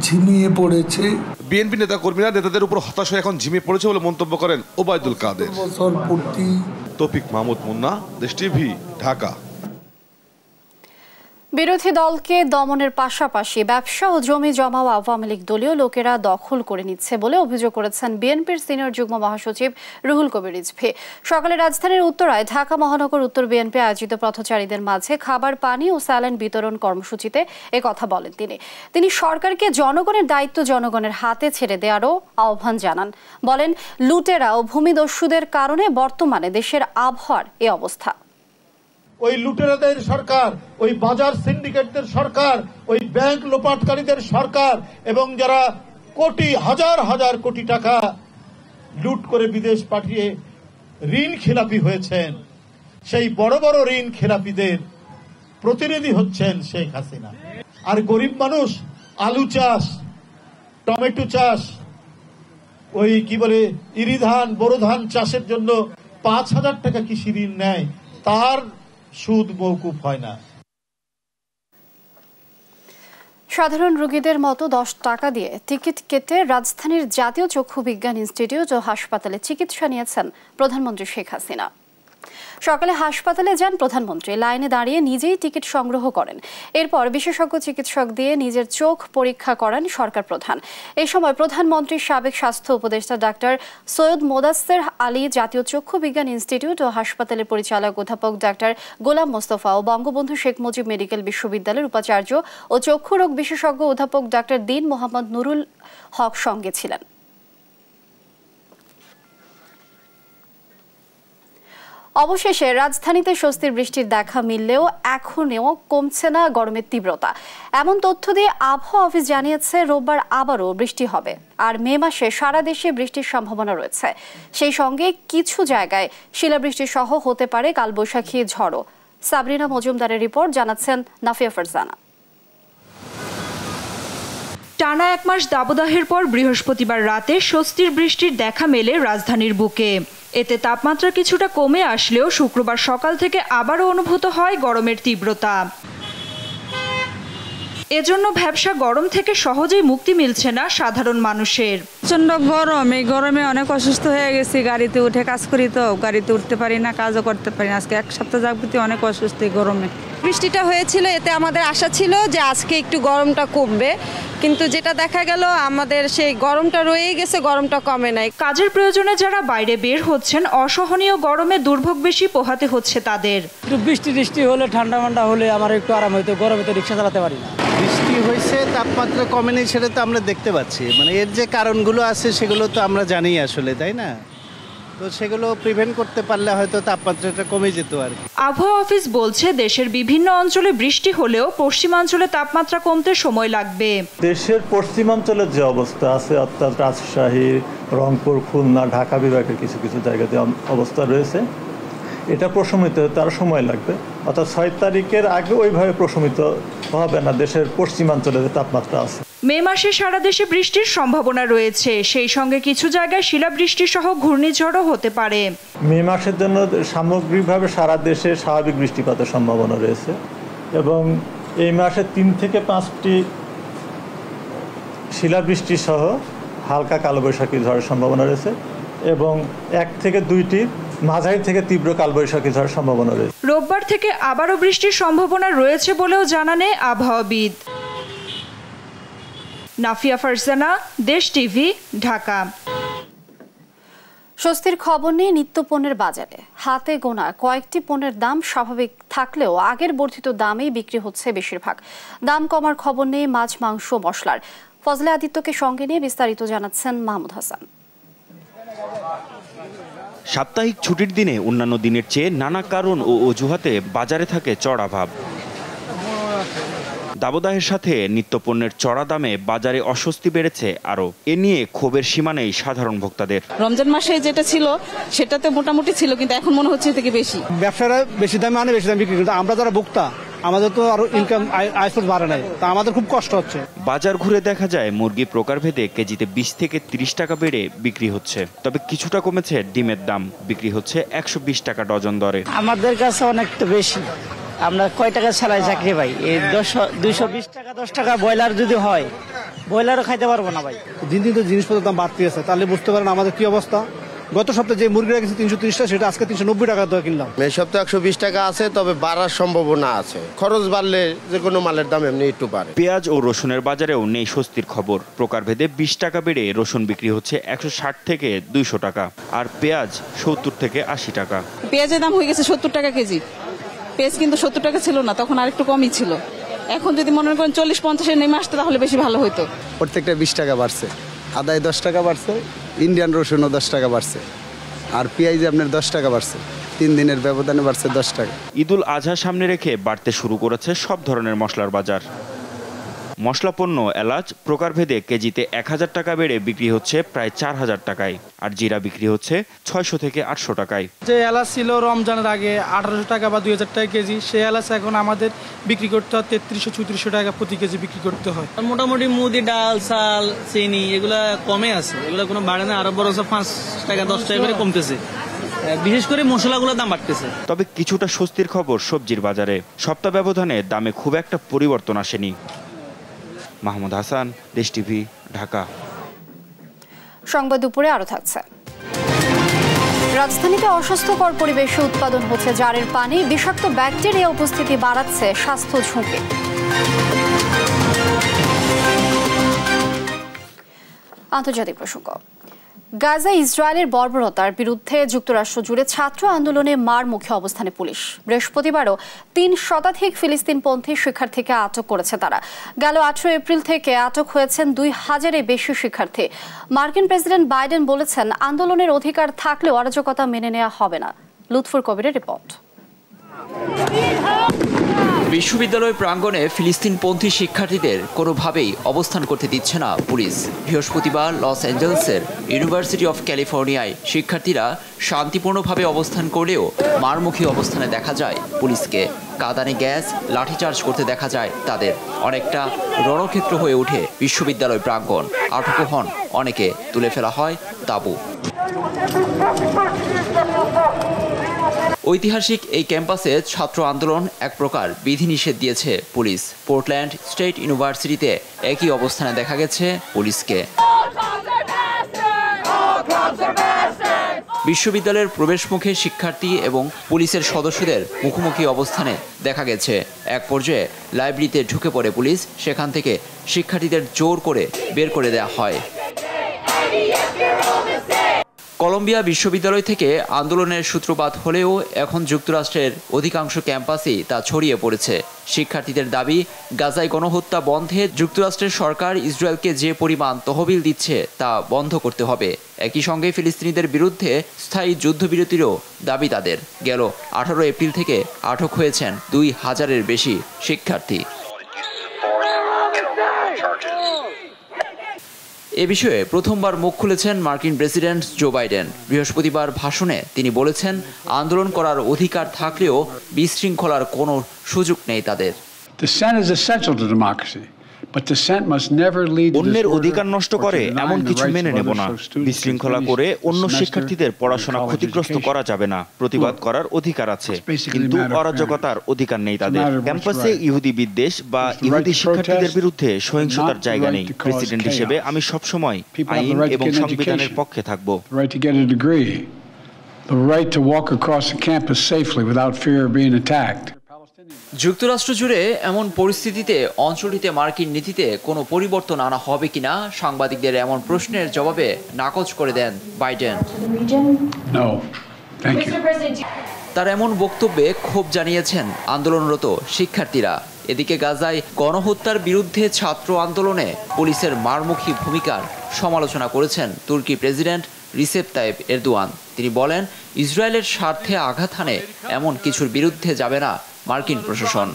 S13: ঝিমিয়ে পড়েছে।
S12: বিএনপি নেতা কর্মীরা নেতাদের উপর হতাশ হয়ে এখন ঝিমিয়ে পড়েছে বলে মন্তব্য করেন ওবায়দুল কাদের। তৌফিক মাহমুদ মুন্না, দেশ টিভি, ঢাকা।
S1: বিরোধী দলকে দমনের পাশাপাশি ব্যবসা ও জমি জমাও আওয়ামী লীগ দলীয় লোকেরা দখল করে নিচ্ছে বলে অভিযোগ করেছেন বিএনপির সিনিয়র যুগ্ম মহাসচিব রুহুল কবির রিজভী। সকালে রাজধানীর উত্তরায় ঢাকা মহানগর উত্তর বিএনপি আয়োজিত পথচারীদের মাঝে খাবার, পানি ও স্যালাইন বিতরণ কর্মসূচিতে একথা বলেন তিনি সরকারকে জনগণের দায়িত্ব জনগণের হাতে ছেড়ে দেওয়ারও আহ্বান জানান। বলেন, লুটেরা ও ভূমিদস্যুদের কারণে বর্তমানে দেশের আবহাওয়ার এ অবস্থা।
S14: ওই লুটেরাদের সরকার, ওই বাজার সিন্ডিকেটদের সরকার, ওই ব্যাংক লোপাটকারীদের সরকার এবং যারা হাজার হাজার কোটি টাকা লুট করে বিদেশ পাঠিয়ে ঋণ খেলাপি হয়েছেন, সেই বড় বড় ঋণ খেলাপিদের প্রতিনিধি হচ্ছেন শেখ হাসিনা। আর গরিব মানুষ আলু চাষ, টমেটো চাষ, ওই ইরি ধান, বোরো ধান চাষের জন্য 5,000 টাকা কৃষি ঋণ নেয়, তার সুদ মওকুফ হয় না।
S1: সাধারণ রোগীদের মতো 10 টাকা দিয়ে টিকিট কেটে রাজধানীর জাতীয় চক্ষু বিজ্ঞান ইনস্টিটিউট ও হাসপাতালে চিকিৎসা নিয়েছেন প্রধানমন্ত্রী শেখ হাসিনা। সকালে হাসপাতালে যান প্রধানমন্ত্রী, লাইনে দাঁড়িয়ে নিজেই টিকিট সংগ্রহ করেন। এরপর বিশেষজ্ঞ চিকিৎসক দিয়ে নিজের চোখ পরীক্ষা করেন সরকার প্রধান। এই সময় প্রধানমন্ত্রীর সাবেক স্বাস্থ্য উপদেষ্টা ডাক্তার সৈয়দ মোদাস্সের আলী, জাতীয় চক্ষু বিজ্ঞান ইনস্টিটিউট ও হাসপাতালের পরিচালক অধ্যাপক ডাক্তার গোলাম মোস্তফা ও বঙ্গবন্ধু শেখ মুজিব মেডিকেল বিশ্ববিদ্যালয়ের উপাচার্য ও চক্ষু রোগ বিশেষজ্ঞ অধ্যাপক ডাক্তার দীন মোহাম্মদ নুরুল হক সঙ্গে ছিলেন। অবশেষে রাজধানীতে স্বস্তির বৃষ্টির দেখা মিললেও এখনও কমছে না গরমের তীব্রতা। এমন তথ্য দিয়ে আবহাওয়া অফিস জানিয়েছে, রোববার আবারও বৃষ্টি হবে। আর মে মাসে সারা দেশে বৃষ্টির সম্ভাবনা রয়েছে। সেই সঙ্গে কিছু জায়গায় শিলাবৃষ্টি সহ হতে পারে কালবৈশাখী ঝড়ও। সাবরিনা মজুমদারের রিপোর্ট, জানাচ্ছেন নাফিয়া ফারজানা।
S4: টানা 1 মাস দাবদাহের পর বৃহস্পতিবার রাতে স্বস্তির বৃষ্টির দেখা মেলে রাজধানীর বুকে। এতে তাপমাত্রা কিছুটা কমে আসলেও শুক্রবার সকাল থেকে আবারও অনুভূত হয় গরমের তীব্রতা। এজন্য ভ্যাপসা গরম থেকে সহজেই মুক্তি মিলছে না সাধারণ মানুষের।
S15: প্রচন্ড গরম, এই গরমে অনেক অসুস্থ হয়ে গেছি। গাড়িতে উঠে কাজ করি তো, গাড়িতে উঠতে পারি না, কাজও করতে পারি না। আজকে 1 সপ্তাহ যাবতীয় অনেক অসুস্থ এই গরমে।
S16: বৃষ্টিটা হয়েছিল, এতে আমাদের আশা ছিল যে আজকে একটু গরমটা কমবে, কিন্তু যেটা দেখা গেল আমাদের সেই গরমটা রয়ে গেছে, গরমটা কমে নাই।
S4: কাজের প্রয়োজনে যারা বাইরে বের হচ্ছেন, অসহনীয় গরমে দুর্ভোগ বেশি পোহাতে হচ্ছে তাদের।
S17: একটু বৃষ্টি হলে, ঠান্ডা হলে আমার একটু আরাম হইতো, গরমে তো রিক্সা চালাতে পারি না।
S18: বৃষ্টি হয়েছে, তাপমাত্রা কমে নেই, সেটা তো আমরা দেখতে পাচ্ছি। মানে এর যে কারণগুলো আছে সেগুলো তো আমরা জানি আসলে, তাই না? তো সেগুলো প্রিভেন্ট করতে পারলে হয়তো তাপমাত্রাটা কমে যেত আর কি।
S4: আবহাওয়া অফিস বলছে দেশের বিভিন্ন অঞ্চলে বৃষ্টি হলেও পশ্চিমাঞ্চলে তাপমাত্রা কমতে সময় লাগবে।
S3: দেশের পশ্চিমাঞ্চলের যে অবস্থা আছে, অর্থাৎ রাজশাহী, রংপুর, খুলনা, ঢাকা বিভাগের কিছু কিছু জায়গাতে অবস্থা রয়েছে, এটা প্রশমিত হতে আরও সময় লাগবে। অর্থাৎ 6 তারিখের আগে ওইভাবে প্রশমিত হবে না দেশের পশ্চিমাঞ্চলের তাপমাত্রা আছে।
S4: মে মাসে সারা দেশে বৃষ্টির সম্ভাবনা রয়েছে, সেই সঙ্গে কিছু জায়গায় শিলাবৃষ্টি সহ ঘূর্ণিঝড়ও হতে পারে।
S3: মে মাসের জন্য সামগ্রিকভাবে সারা দেশে স্বাভাবিক বৃষ্টিপাতের সম্ভাবনা রয়েছে এবং এই মাসে 3 থেকে 5টি শিলাবৃষ্টি সহ হালকা কালবৈশাখী ঝড়ের সম্ভাবনা রয়েছে এবং 1 থেকে 2টি মাঝারি থেকে তীব্র কালবৈশাখী ঝড়ের সম্ভাবনা রয়েছে।
S4: রোববার থেকে আবারও বৃষ্টির সম্ভাবনা রয়েছে বলেও জানানে আবহাওয়াবিদ। নাফিয়া ফারজানা, দেশ টিভি, ঢাকা।
S1: স্বস্তির খবর নেই নিত্যপণ্যের বাজারে। হাতে গোনা কয়েকটি পণ্যের দাম স্বাভাবিক থাকলেও আগের বর্ধিত দামেই বিক্রি হচ্ছে বেশিরভাগ। দাম কমার খবর নেই মাছ, মাংস, মশলার। ফজলে আদিত্যকে সঙ্গে নিয়ে বিস্তারিত জানাচ্ছেন মাহমুদ হাসান।
S19: সাপ্তাহিক ছুটির দিনে অন্যান্য দিনের চেয়ে নানা কারণ ও অজুহাতে বাজারে থাকে চড়া ভাব। দাবদাহের সাথে নিত্যপণ্যের চড়া দামে বাজারে অস্বস্তি বেড়েছে আরও। এ নিয়ে ক্ষোভের সীমা নেই সাধারণ ভোক্তাদের।
S20: রমজান মাসে যেটা ছিল সেটাতে মোটামুটি ছিল, কিন্তু এখন মনে হচ্ছে থেকে বেশি।
S17: ব্যবসায়ীরা বেশি দামে আনে, বেশি দামে বিক্রি করে, আমরা যারা ভোক্তা আমাদের তো আরো ইনকাম আয় সোর্স বাড়ে নাই, তা আমাদের খুব কষ্ট হচ্ছে।
S19: বাজার ঘুরে দেখা যায় মুরগি প্রকারভেদে কেজিতে 20 থেকে 30 টাকা বেড়ে বিক্রি হচ্ছে। তবে কিছুটা কমেছে ডিমের দাম, বিক্রি হচ্ছে 120 টাকা ডজন দরে।
S17: আমাদের কাছে অনেকটা বেশি। আমরা কয় টাকা ছাড়াই চাকরি ভাই, এই 220 টাকা 10 টাকা ব্রয়লার যদি হয়, ব্রয়লারও খাইতে পারবো না ভাই। দিন দিন তো জিনিসপত্রের দাম বাড়তে আছে, তাহলে বুঝতে পারেন আমাদের কি অবস্থা। গত সপ্তাহে যে মুরগি রেখেছি 330 টাকা, সেটা আজকে 390 টাকা দিয়ে কিনলাম।
S21: এই সপ্তাহে 120 টাকা আছে, তবে বাড়ার সম্ভাবনা আছে। খরচ বাড়লে যে কোনো মালের দাম এমনি একটু বাড়ে।
S19: পেঁয়াজ ও রসুনের বাজারেও নেই স্বস্তির খবর। প্রকারভেদে 20 টাকা বেড়ে রসুন বিক্রি হচ্ছে 160 থেকে 200 টাকা, আর পেঁয়াজ 70 থেকে 80 টাকা।
S20: পেঁয়াজের দাম হয়ে গেছে 70 টাকা কেজি। পেঁয়াজ কিন্তু 70 টাকা ছিল না, তখন আরেকটু কমই ছিল। এখন যদি মনে করেন 40-50-এ নেমে আসতে তাহলে বেশি ভালো হতো।
S21: প্রত্যেকটা 20 টাকা বাড়ছে, আদায় 10 টাকা বাড়ছে, ইন্ডিয়ান রসুনও 10 টাকা বাড়ছে, আর পেঁয়াজ আপনার 10 টাকা বাড়ছে। 3 দিনের ব্যবধানে বাড়ছে 10 টাকা।
S19: ঈদুল আজহা সামনে রেখে বাড়তে শুরু করেছে সব ধরনের মশলার বাজার। মশলা পণ্য এলাচ প্রকারভেদে কেজিতে 1000 টাকা বেড়ে বিক্রি হচ্ছে প্রায় 4000 টাকায়, আর জিরা বিক্রি হচ্ছে 600 থেকে 800 টাকায়।
S22: যে এলাচ ছিল রমজানের আগে 1800 টাকা বা 2000 টাকা কেজি, সেই এলাচ এখন আমাদের বিক্রি করতে হয় 3300-3400 টাকা প্রতি কেজি বিক্রি করতে হয়।
S23: মোটামুটি মুদি, ডাল, চাল, চিনি এগুলা কমে আছে, এগুলা কোনো বাড়ে না, আরো বরঞ্চ 5 টাকা 10 টাকা করে কমতেছে। বিশেষ করে মশলাগুলোর দাম বাড়তেছে।
S19: তবে কিছুটা স্বস্তির খবর সবজির বাজারে। সপ্তাহ ব্যবধানে দামে খুব একটা পরিবর্তন আসেনি। মাহমুদ হাসান, দেশ টিভি, ঢাকা।
S1: সংবাদ দুপুরে আরো থাকছে। রাজধানীতে অস্বাস্থ্যকর পরিবেশে উৎপাদন হচ্ছে জারের পানি। বিষাক্ত ব্যাকটেরিয়া উপস্থিতি বাড়াচ্ছে স্বাস্থ্য ঝুঁকি। আন্তর্জাতিক প্রসঙ্গ। গাজা ইসরায়েলের বর্বরতার বিরুদ্ধে যুক্তরাষ্ট্র জুড়ে ছাত্র আন্দোলনে মার মুখে অবস্থানে পুলিশ। বৃহস্পতিবারও 3 শতাধিক ফিলিস্তিনপন্থী শিক্ষার্থীকে আটক করেছে তারা। গেল 18 এপ্রিল থেকে আটক হয়েছেন 2000-এর বেশি শিক্ষার্থী। মার্কিন প্রেসিডেন্ট বাইডেন বলেছেন, আন্দোলনের অধিকার থাকলেও অরাজকতা মেনে নেওয়া হবে না। লুৎফুর কবিরের রিপোর্ট।
S24: বিশ্ববিদ্যালয় প্রাঙ্গণে ফিলিস্তিনপন্থী শিক্ষার্থীদের কোনোভাবেই অবস্থান করতে দিচ্ছে না পুলিশ। বৃহস্পতিবার লস অ্যাঞ্জেলেসের ইউনিভার্সিটি অফ ক্যালিফোর্নিয়ায় শিক্ষার্থীরা শান্তিপূর্ণভাবে অবস্থান করলেও মারমুখী অবস্থানে দেখা যায় পুলিশকে। কাঁদানে গ্যাস, লাঠিচার্জ করতে দেখা যায় তাদের। অনেকটা রণক্ষেত্র হয়ে ওঠে বিশ্ববিদ্যালয় প্রাঙ্গণ। আটক হন অনেকে, তুলে ফেলা হয় তাঁবু। ঐতিহাসিক এই ক্যাম্পাসে ছাত্র আন্দোলন এক প্রকার বিধিনিষেধ দিয়েছে পুলিশ। পোর্টল্যান্ড স্টেট ইউনিভার্সিটিতে একই অবস্থানে দেখা গেছে পুলিশকে। বিশ্ববিদ্যালয়ের প্রবেশমুখে শিক্ষার্থী এবং পুলিশের সদস্যদের মুখোমুখি অবস্থানে দেখা গেছে। এক পর্যায়ে লাইব্রেরিতে ঢুকে পড়ে পুলিশ, সেখান থেকে শিক্ষার্থীদের জোর করে বের করে দেওয়া হয়। কলম্বিয়া বিশ্ববিদ্যালয় থেকে আন্দোলনের সূত্রপাত হলেও এখন যুক্তরাষ্ট্রের অধিকাংশ ক্যাম্পাসেই তা ছড়িয়ে পড়েছে। শিক্ষার্থীদের দাবি, গাজায় গণহত্যা বন্ধে যুক্তরাষ্ট্রের সরকার ইসরায়েলকে যে পরিমাণ তহবিল দিচ্ছে তা বন্ধ করতে হবে। একই সঙ্গে ফিলিস্তিনিদের বিরুদ্ধে স্থায়ী যুদ্ধবিরতিরও দাবি তাদের। গেল 18 এপ্রিল থেকে আটক হয়েছেন 2000-এর বেশি শিক্ষার্থী। এ বিষয়ে প্রথমবার মুখ খুলেছেন মার্কিন প্রেসিডেন্ট জো বাইডেন। বৃহস্পতিবার ভাষণে তিনি বলেছেন, আন্দোলন করার অধিকার থাকলেও বিশৃঙ্খলার কোনো সুযোগ নেই তাদের।
S19: অন্যের অধিকার নষ্ট করে এমন কিছু মেনে নেব না। বিশৃঙ্খলা করে অন্য শিক্ষার্থীদের পড়াশোনা ক্ষতিগ্রস্ত করা যাবে না। প্রতিবাদ করার অধিকার আছে, কিন্তু অরাজকতার অধিকার নেই তাদের। ক্যাম্পাসে ইহুদি বিদ্বেষ বা ইহুদি শিক্ষার্থীদের বিরুদ্ধে সহিংসতার জায়গা নেই। প্রেসিডেন্ট হিসেবে আমি সবসময় আইন এবং সংবিধানের পক্ষে থাকব।
S24: যুক্তরাষ্ট্র জুড়ে এমন পরিস্থিতিতে অঞ্চলটিতে মার্কিন নীতিতে কোনো পরিবর্তন আনা হবে কিনা সাংবাদিকদের এমন প্রশ্নের জবাবে নাকচ করে দেন বাইডেন। তার এমন বক্তব্যে ক্ষোভ জানিয়েছেন আন্দোলনরত শিক্ষার্থীরা। এদিকে গাজায় গণহত্যার বিরুদ্ধে ছাত্র আন্দোলনে পুলিশের মারমুখী ভূমিকার সমালোচনা করেছেন তুর্কি প্রেসিডেন্ট রিসেপ তাইপ এরদোয়ান। তিনি বলেন, ইসরায়েলের স্বার্থে আঘাত হানে এমন কিছুর বিরুদ্ধে যাবে না মার্কিন প্রশাসন।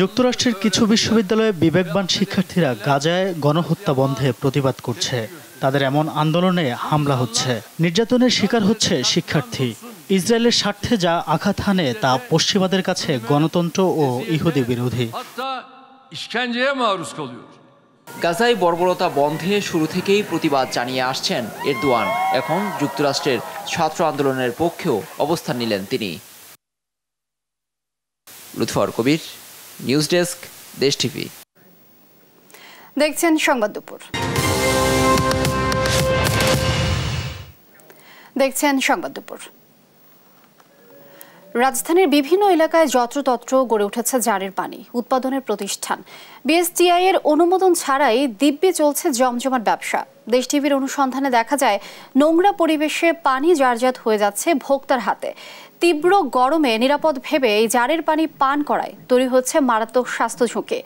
S2: যুক্তরাষ্ট্রের কিছু বিশ্ববিদ্যালয়ে বিবেকবান শিক্ষার্থীরা গাজায় গণহত্যা বন্ধে প্রতিবাদ করছে। তাদের এমন আন্দোলনে হামলা হচ্ছে, নির্যাতনের শিকার হচ্ছে শিক্ষার্থী। ইসরায়েলের স্বার্থে যা আঘাত হানে তা পশ্চিমাদের কাছে গণতন্ত্র ও ইহুদি বিরোধী।
S24: গাজায় বর্বরতা বন্ধে শুরু থেকেই প্রতিবাদ জানিয়ে আসছেন এরদোয়ান। এখন যুক্তরাষ্ট্রের ছাত্র আন্দোলনের পক্ষেও অবস্থান নিলেন তিনি। লুৎফর কবির, নিউজ ডেস্ক, দেশ টিভি।
S1: দেখছেন সংবাদ দুপুর। রাজধানীর বিভিন্ন এলাকায় যত্রতত্র গড়ে উঠেছে জারের পানি উৎপাদনের প্রতিষ্ঠান। বিএসটিআই এর অনুমোদন ছাড়াই দিব্যি চলছে জমজমাট ব্যবসা। দেশ টিভির অনুসন্ধানে দেখা যায়, নোংরা পরিবেশে পানি জারজাত হয়ে যাচ্ছে ভোক্তার হাতে। তীব্র গরমে নিরাপদ ভেবে এই জারের পানি পান করায় তৈরি হচ্ছে মারাত্মক স্বাস্থ্য ঝুঁকি।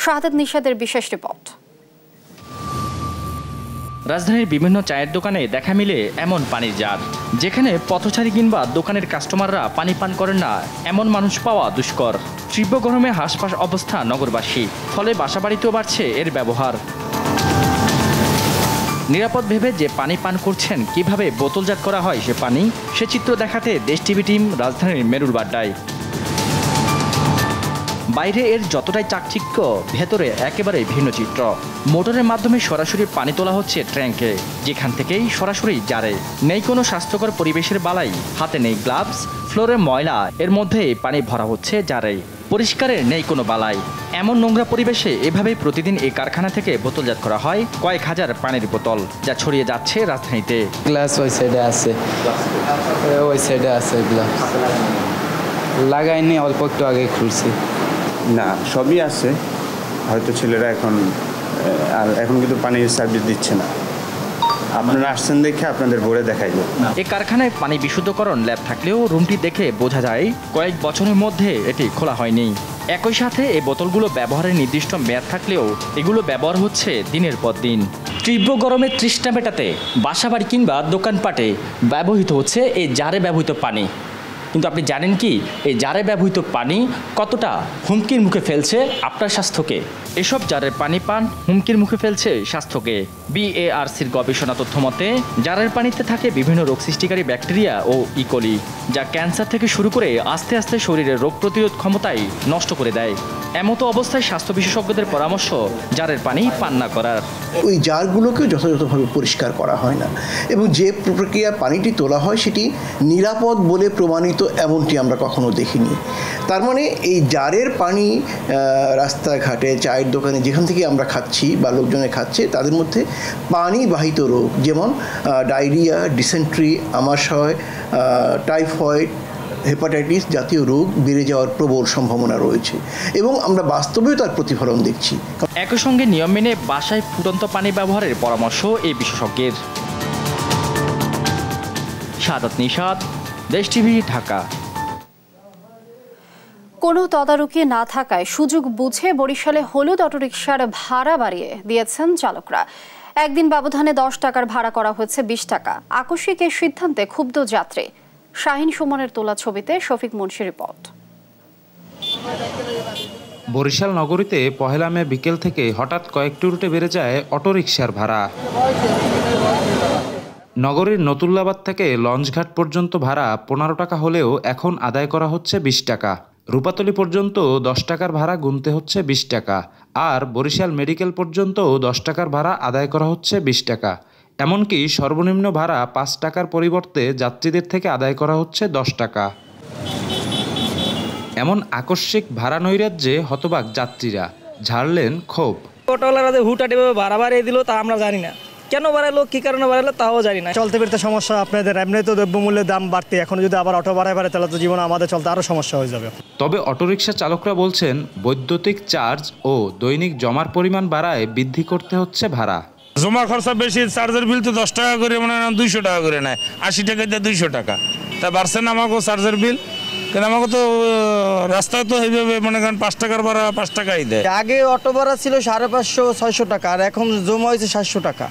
S1: শাহাদাত নিশাদের বিশেষ রিপোর্ট।
S5: রাজধানীর বিভিন্ন চায়ের দোকানে দেখা মিলে এমন পানির জার, যেখানে পথচারী কিংবা দোকানের কাস্টমাররা পানি পান করেন না, এমন মানুষ পাওয়া দুষ্কর। তীব্র গরমে হাঁসফাঁস অবস্থা নগরবাসী, ফলে বাসাবাড়িতেও বাড়ছে এর ব্যবহার। নিরাপদ ভেবে যে পানি পান করছেন, কিভাবে বোতলজাত করা হয় সে পানি, সে চিত্র দেখাতে দেশ টিভি টিম রাজধানীর মেরুল বাড্ডায়। বাইরে এর যতটাই চাকচিক্য, ভেতরে একেবারে ভিন্ন চিত্র। মোটরের মাধ্যমে সরাসরি পানি তোলা হচ্ছে ট্যাঙ্কে, যেখান থেকেই সরাসরি জারে। নেই কোনো স্বাস্থ্যকর পরিবেশের বালাই, হাতে নেই গ্লাভস, ফ্লোরে ময়লা, এর মধ্যে পানি ভরা হচ্ছে জারে। পরিষ্কারের নেই কোনো বালাই। এমন নোংরা পরিবেশে এভাবেই প্রতিদিন এই কারখানা থেকে বোতলজাত করা হয় কয়েক হাজার পানির বোতল, যা ছড়িয়ে যাচ্ছে রাজধানীতে।
S6: গ্লাস ওই সাইডে আছে, ওই সাইডে আছে গ্লাস লাগাইনি, অল্প একটু আগে খুলছি।
S7: না, সবই আছে, হয়তো ছেলেরা এখন কিন্তু পানির সার্ভিস দিচ্ছে না। আপনারা আসছেন দেখে আপনাদের ভরে দেখাইল।
S5: এই কারখানায় পানি বিশুদ্ধকরণ ল্যাব থাকলেও রুমটি দেখে বোঝা যায় কয়েক বছরের মধ্যে এটি খোলা হয়নি। একই সাথে এই বোতলগুলো ব্যবহারের নির্দিষ্ট মেয়াদ থাকলেও এগুলো ব্যবহার হচ্ছে দিনের পর দিন। তীব্র গরমে তৃষ্ণা মেটাতে বাসাবাড়ি কিংবা দোকানপাটে ব্যবহৃত হচ্ছে এই জারে ব্যবহৃত পানি। কিন্তু আপনি জানেন কি, এই জারে ব্যবহৃত পানি কতটা হুমকির মুখে ফেলছে আপনার স্বাস্থ্যকে? এসব জারের পানি পান হুমকির মুখে ফেলছে স্বাস্থ্যকে। বিএআরসির গবেষণা তথ্য মতে, জারের পানিতে থাকে বিভিন্ন রোগ সৃষ্টিকারী ব্যাকটেরিয়া ও ইকোলি, যা ক্যান্সার থেকে শুরু করে আস্তে আস্তে শরীরের রোগ প্রতিরোধ ক্ষমতাই নষ্ট করে দেয়। এমতো অবস্থায় স্বাস্থ্য বিশেষজ্ঞদের পরামর্শ জারের পানি পান না করার।
S8: ওই জারগুলোকে যথাযথভাবে পরিষ্কার করা হয় না এবং যে প্রক্রিয়া পানিটি তোলা হয় সেটি নিরাপদ বলে প্রমাণিত এমনটি আমরা কখনো দেখিনি। তার মানে এই জারের পানি রাস্তাঘাটে চায়ের দোকানে যেখান থেকে আমরা খাচ্ছি বা লোকজনে খাচ্ছে তাদের মধ্যে পানিবাহিত রোগ যেমন ডায়রিয়া, ডিসেন্ট্রি, আমাশয়, টাইফয়েড, হেপাটাইটিস জাতীয় রোগ বেড়ে যাওয়ার প্রবল সম্ভাবনা রয়েছে এবং আমরা বাস্তবেও তার প্রতিফলন দেখছি।
S5: একই সঙ্গে নিয়ম মেনে বাসায় ফুটন্ত পানি ব্যবহারের পরামর্শ এই বিশেষজ্ঞের। সাদাত নিশাত, দেশ টিভি, ঢাকা।
S1: কোনো তদারকি না থাকায় সুযোগ বুঝে বরিশালে হলুদ অটোরিকশার ভাড়া বাড়িয়ে দিয়েছেন চালকরা। একদিন ব্যবধানে 10 টাকার ভাড়া করা হয়েছে 20 টাকা। আকস্মিক এই সিদ্ধান্তে ক্ষুব্ধ যাত্রী। শাহিন সুমনের তোলা ছবিতে শফিক মুন্সির রিপোর্ট।
S9: বরিশাল নগরীতে পহেলা মে বিকেল থেকে হঠাৎ কয়েকটি রুটে বেড়ে যায় অটোরিকশার ভাড়া। নগরীর নতুল্লাবাদ থেকে লঞ্চঘাট পর্যন্ত ভাড়া 15 টাকা হলেও এখন আদায় করা হচ্ছে 20 টাকা। রূপাতলী পর্যন্ত 10 টাকার ভাড়া গুনতে হচ্ছে 20 টাকা। আর বরিশাল মেডিকেল পর্যন্ত 10 টাকার ভাড়া আদায় করা হচ্ছে 20 টাকা। এমনকি সর্বনিম্ন ভাড়া 5 টাকার পরিবর্তে যাত্রীদের থেকে আদায় করা হচ্ছে 10 টাকা। এমন আকস্মিক ভাড়া নৈরাজ্যে হতবাক যাত্রীরা, ঝাড়লেন ক্ষোভ।
S23: অটোওয়ালারা যে হুটহাট এভাবে ভাড়া বাড়িয়ে দিল তা আমরা জানি না, কেন বাড়ালো, কি কারণে বাড়ালো তাও জানি না।
S17: চলতে ফিরতে সমস্যা, আপনাদের এমনি তো দ্রব্যমূল্যের দাম বাড়তে, এখন যদি আবার অটো বাড়ায় তাহলে তো জীবনে আমাদের চলতে আরও সমস্যা হয়ে যাবে।
S9: তবে অটোরিকশা চালকরা বলছেন বৈদ্যুতিক চার্জ ও দৈনিক জমার পরিমাণ বাড়ায় বৃদ্ধি করতে হচ্ছে ভাড়া।
S10: জমা খরচা বেশি, চার্জের বিল তো 10 টাকা করে, মানে 200 টাকা করে নেয়, 80 টাকা দিয়ে 200 টাকা। তা বাড়ছে না আমাকে চার্জের বিল, কিন্তু আমাকে তো রাস্তায় তো এইভাবে মনে করেন 5 টাকার ভাড়া 5 টাকাই দেয়।
S17: আগে অটো ভাড়া ছিল 550-600 টাকা, আর এখন জমা হয়েছে 700 টাকা।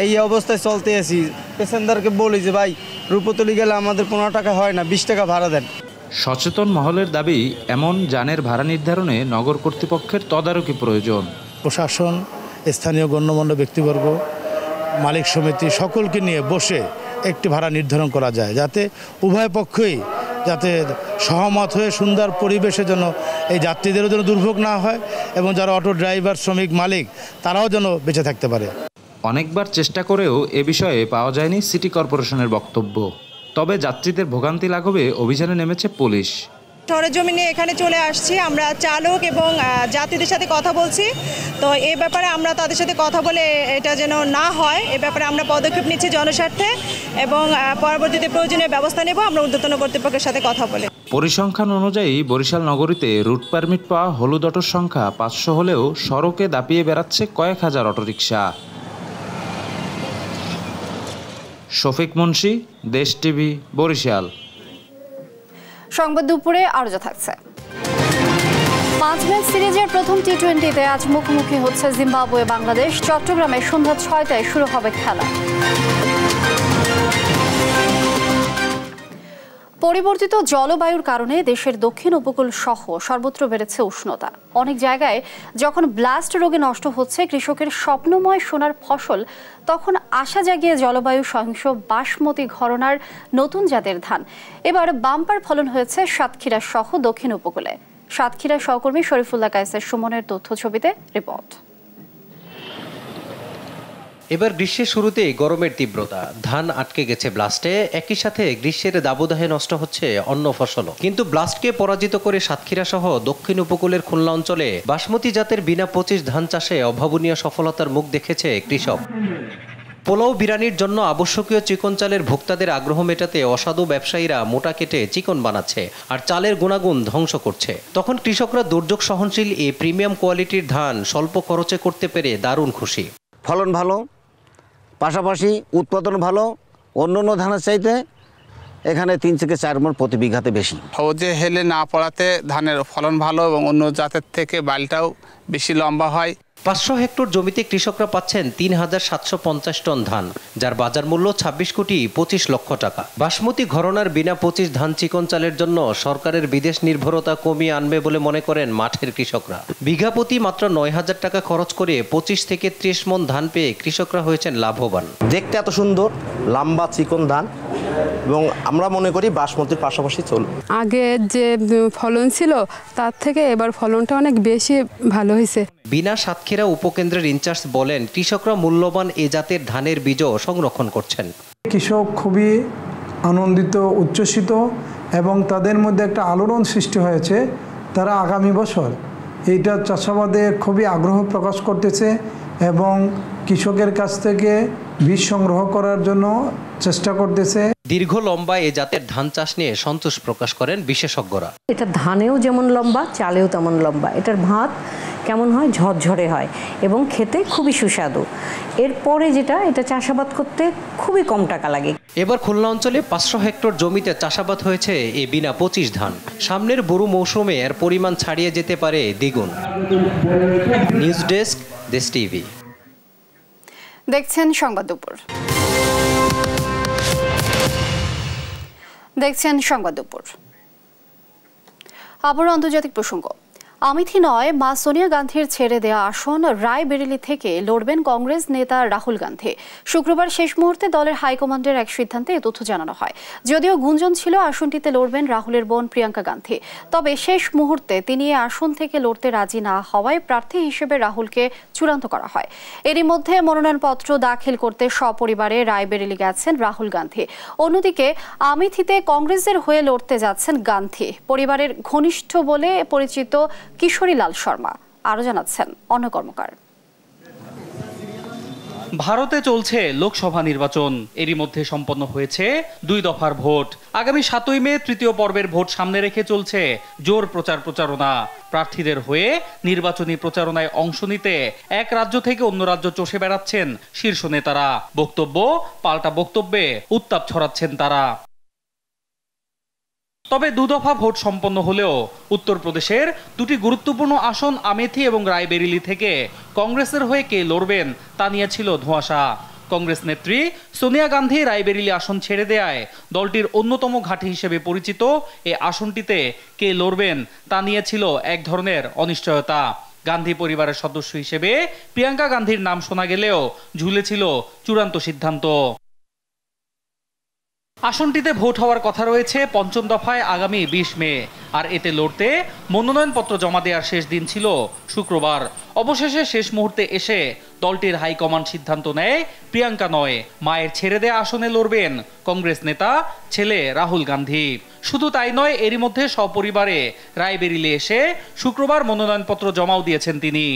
S17: এই অবস্থায় চলতে আছি। প্যাসেঞ্জারকে বলি যে ভাই রূপতলী গেলে আমাদের 15 টাকা হয় না, 20 টাকা ভাড়া দেন।
S9: সচেতন মহলের দাবি, এমন যানের ভাড়া নির্ধারণে নগর কর্তৃপক্ষের তদারকি প্রয়োজন।
S14: প্রশাসন, স্থানীয় গণ্যমান্য ব্যক্তিবর্গ, মালিক সমিতি সকলকে নিয়ে বসে একটি ভাড়া নির্ধারণ করা যায়, যাতে উভয় পক্ষই যাতে সহমত হয়ে সুন্দর পরিবেশে যেন এই যাত্রীদেরও যেন দুর্ভোগ না হয় এবং যারা অটো ড্রাইভার, শ্রমিক, মালিক তারাও যেন বেঁচে থাকতে পারে।
S9: অনেকবার চেষ্টা করেও এ বিষয়ে পাওয়া যায়নি সিটি কর্পোরেশনের বক্তব্য। তবে যাত্রীদের ভোগান্তি লাঘবে অভিযানে নেমেছে পুলিশ।
S11: সরেজমিনে এখানে চলে আসছি, আমরা চালক এবং যাত্রীদের সাথে কথা বলছি। তো এই ব্যাপারে আমরা তাদের সাথে কথা বলে এটা যেন না হয় এ ব্যাপারে আমরা পদক্ষেপ নিচ্ছি জনস্বার্থে এবং পরবর্তীতে প্রয়োজনীয় ব্যবস্থা নেব আমরা ঊর্ধ্বতন কর্তৃপক্ষের সাথে কথা বলে।
S9: পরিসংখ্যান অনুযায়ী বরিশাল নগরীতে রুট পারমিট পাওয়া হলুদ অটোর সংখ্যা 500 হলেও সড়কে দাপিয়ে বেড়াচ্ছে কয়েক হাজার অটোরিকশা। শফিক মুন্সি, দেশ টিভি, বরিশাল।
S1: সংবাদ দুপুরে আরো যা থাকছে। 5 ম্যাচ সিরিজের প্রথম টি20তে আজ মুখোমুখি হচ্ছে জিম্বাবুয়ে বাংলাদেশ। চট্টগ্রামে সন্ধ্যা 6টায় শুরু হবে খেলা। পরিবর্তিত জলবায়ুর কারণে দেশের দক্ষিণ উপকূল সহ সর্বত্র বেড়েছে উষ্ণতা। অনেক জায়গায় যখন ব্লাস্ট রোগে নষ্ট হচ্ছে কৃষকের স্বপ্নময় সোনার ফসল, তখন আশা জাগিয়ে জলবায়ু সহিংস বাসমতি ঘরানার নতুন জাতের ধান। এবার বাম্পার ফলন হয়েছে সাতক্ষীরা সহ দক্ষিণ উপকূলে। সাতক্ষীরা সহকর্মী শরীফুল্লাহ কায়েসের সুমনের তথ্য ছবিতে রিপোর্ট।
S25: এবার গ্রীষ্মের শুরুতেই গরমের তীব্রতা, ধান আটকে গেছে ব্লাস্টে, একই সাথে গ্রীষ্মের দাবদাহে নষ্ট হচ্ছে অন্য ফসলও। কিন্তু ব্লাস্টকে পরাজিত করে সাতক্ষীরা সহ দক্ষিণ উপকূলের খুলনা অঞ্চলে বাসমতি জাতের বিনা 25 ধান চাষে অভাবনীয় সফলতার মুখ দেখেছে কৃষক। পোলাও বিরিয়ানির জন্য আবশ্যকীয় চিকন চালের ভোক্তাদের আগ্রহ মেটাতে অসাধু ব্যবসায়ীরা মোটা কেটে চিকন বানাচ্ছে আর চালের গুণাগুণ ধ্বংস করছে। তখন কৃষকরা দুর্যোগ সহনশীল এই প্রিমিয়াম কোয়ালিটির ধান স্বল্প খরচে করতে পেরে দারুণ খুশি।
S26: ফলন ভালো, পাশাপাশি উৎপাদন ভালো, অন্য অন্য ধানের চাইতে এখানে 3 থেকে 4 মণ প্রতি বিঘাতে বেশি।
S27: সহজে হেলে না পড়াতে ধানের ফলন ভালো এবং অন্য জাতের থেকে বালটাও বেশি লম্বা হয়।
S25: 500 হেক্টর জমিতে কৃষকরা পাচ্ছেন 3750 টন ধান, যার বাজার মূল্য 26 কোটি 25 লক্ষ টাকা। বাসমতি ঘরানার বিনা 25 ধান চিকন চালের জন্য সরকারের বিদেশ নির্ভরতা কমিয়ে আনবে বলে মনে করেন মাঠের কৃষকরা। বিঘা প্রতি মাত্র 9000 টাকা খরচ করে 25 থেকে 30 মণ ধান পেয়ে কৃষকরা হয়েছেন লাভবান।
S26: দেখতে এত সুন্দর লম্বা চিকন ধান,
S3: এবং আমরা মনে করি বাসমতির পাশাপাশি চলবে।
S4: আগে যে ফলন ছিল তার থেকে এবার ফলনটা অনেক বেশি ভালো হয়েছে।
S25: বিনা সাতক্ষীরা উপকেন্দ্রের ইনচার্জ বলেন, কৃষকরা মূল্যবান এ জাতের ধানের বীজও সংরক্ষণ করছেন।
S12: কৃষক খুবই আনন্দিত, উচ্ছ্বসিত এবং তাদের মধ্যে একটা আলোড়ন সৃষ্টি হয়েছে। তারা আগামী বছর এইটা চাষাবাদে খুবই আগ্রহ প্রকাশ করতেছে এবং কৃষকের কাছ থেকে বীজ সংগ্রহ করার জন্য চেষ্টা করতেছে।
S25: দীর্ঘ লম্বা এ জাতের ধান চাষ নিয়ে সন্তোষ প্রকাশ করেন বিশেষজ্ঞরা।
S13: এটা ধানেও যেমন লম্বা, চালেও তেমন লম্বা। এটার ভাত কেমন হয়, ঝরঝরে হয় এবং খেতে খুবই সুস্বাদু। এরপরে যেটা, এটা চাষাবাদ করতে খুবই কম টাকা লাগে।
S25: এবার খুলনা অঞ্চলে 500 হেক্টর জমিতে চাষাবাদ হয়েছে এ বিনা 25 ধান। সামনের বোরো মৌসুমে এর পরিমাণ ছাড়িয়ে যেতে পারে দ্বিগুণ। নিউজ ডেস্ক, দেশ টিভি।
S1: দেখছেন সংবাদ দুপুর। আবারও আন্তর্জাতিক প্রসঙ্গ। আমিথি নয়, মা সোনিয়া গান্ধীর ছেড়ে দেয়া আসন রায়বেরেলি থেকে লড়বেন কংগ্রেস নেতা রাহুল গান্ধী। শুক্রবার শেষ মুহূর্তে দলের হাইকমান্ডের এক সিদ্ধান্তে এ তথ্য জানানো হয়। যদিও গুঞ্জন ছিল আসনটিতে লড়বেন রাহুলের বোন প্রিয়াঙ্কা গান্ধী, তবে শেষ মুহূর্তে তিনি এই আসন থেকে লড়তে রাজি না হওয়ায় প্রার্থী হিসেবে রাহুলকে চূড়ান্ত করা হয়। এরই মধ্যে মনোনয়নপত্র দাখিল করতে সপরিবারে রায়বেরেলি গেছেন রাহুল গান্ধী। অন্যদিকে আমিথিতে কংগ্রেসের হয়ে লড়তে যাচ্ছেন গান্ধী। পরিবারের ঘনিষ্ঠ বলে পরিচিত কিশোরী লাল শর্মা আরো জানাচ্ছেন অন্য কর্মকার।
S15: ভারতে চলছে লোকসভা নির্বাচন। এরই মধ্যে সম্পন্ন হয়েছে 2 দফার ভোট। আগামী 7ই মে তৃতীয় পর্বের ভোট সামনে রেখে চলছে জোর প্রচারণা। প্রার্থীদের হয়ে নির্বাচনী প্রচারণায় অংশ নিতে এক রাজ্য থেকে অন্য রাজ্য চষে বেড়াচ্ছেন শীর্ষ নেতারা। বক্তব্য পাল্টা বক্তব্যে উত্তাপ ছড়াচ্ছেন তারা। তবে 2 দফা ভোট সম্পন্ন হলেও উত্তরপ্রদেশের 2টি গুরুত্বপূর্ণ আসন আমেথি এবং রায়বেরেলি থেকে কংগ্রেসের হয়ে কে লড়বেন তা নিয়ে ছিল ধোঁয়াশা। কংগ্রেস নেত্রী সোনিয়া গান্ধী রায়বেরেলি আসন ছেড়ে দেয়ায় দলটির অন্যতম ঘাঁটি হিসেবে পরিচিত এই আসনটিতে কে লড়বেন তা নিয়ে ছিল এক ধরনের অনিশ্চয়তা। গান্ধী পরিবারের সদস্য হিসেবে প্রিয়াঙ্কা গান্ধীর নাম শোনা গেলেও ঝুলেছিল চূড়ান্ত সিদ্ধান্ত। আসনটিতে ভোট হওয়ার কথা রয়েছে 5ম দফায় আগামী 20 মে, আর এতে লড়তে মনোনয়নপত্র জমা দেওয়ার শেষ দিন ছিল শুক্রবার। অবশেষে শেষ মুহূর্তে এসে দলটির হাইকমান্ড সিদ্ধান্ত নেয় প্রিয়াঙ্কা নয়, মায়ের ছেড়ে দেয়া আসনে লড়বেন কংগ্রেস নেতা ছেলে রাহুল গান্ধী। শুধু তাই নয়, এরই মধ্যে সপরিবারে রায়বেরেলি এসে শুক্রবার মনোনয়নপত্র জমাও দিয়েছেন তিনি।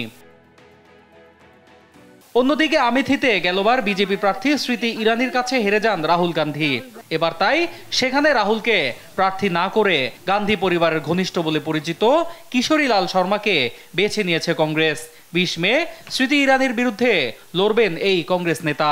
S15: অন্যদিকে আমেথিতে গেলবার বিজেপি প্রার্থী স্মৃতি ইরানির কাছে হেরে যান রাহুল গান্ধী। এবার তাই সেখানে রাহুলকে প্রার্থী না করে গান্ধী পরিবারের ঘনিষ্ঠ বলে পরিচিত কিশোরী লাল শর্মাকে বেছে নিয়েছে কংগ্রেস। 20 মে স্মৃতি ইরানির বিরুদ্ধে লড়বেন এই কংগ্রেস নেতা।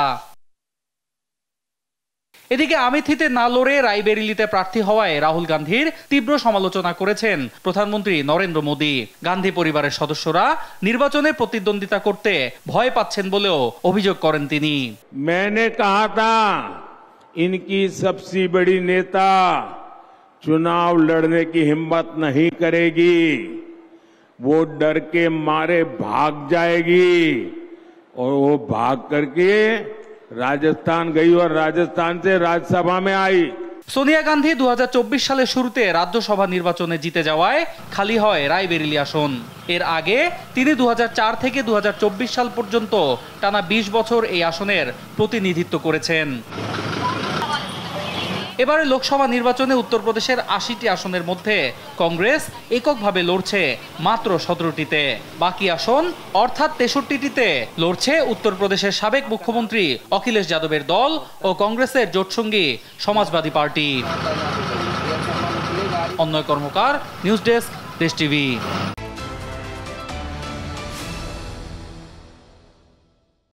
S15: এদিকে আমেথিতে না লড়ে রায়বেরেলিতে প্রার্থী হওয়ায় রাহুল গান্ধীর তীব্র সমালোচনা করেছেন প্রধানমন্ত্রী নরেন্দ্র মোদী। গান্ধী পরিবারের সদস্যরা নির্বাচনে প্রতিদ্বন্দ্বিতা করতে ভয় পাচ্ছেন বলেও অভিযোগ করেন তিনি।
S10: मैंने कहा था इनकी सबसे बड़ी नेता चुनाव लड़ने की हिम्मत नहीं करेगी, वो डर के मारे भाग जाएगी और वो भाग करके राजस्थान गई और राजस्थान से राज्यसभा में आई।
S15: সোনিয়া গান্ধী 2024 সালের শুরুতে রাজ্যসভা নির্বাচনে জিতে যাওয়ায় খালি হয় রায়বেরেলি আসন। এর আগে তিনি 2004 থেকে 2024 সাল পর্যন্ত টানা 20 বছর এই আসনের প্রতিনিধিত্ব করেছেন। এবারে লোকসভা নির্বাচনে উত্তরপ্রদেশের 80টি আসনের মধ্যে কংগ্রেস এককভাবে লড়ছে মাত্র 17টিতে। বাকি আসন অর্থাৎ 63টিতে লড়ছে উত্তরপ্রদেশের সাবেক মুখ্যমন্ত্রী অখিলেশ যাদবের দল ও কংগ্রেসের জোটসঙ্গী সমাজবাদী পার্টি। অন্যয় কর্মকার, নিউজ ডেস্ক, দেশ টিভি।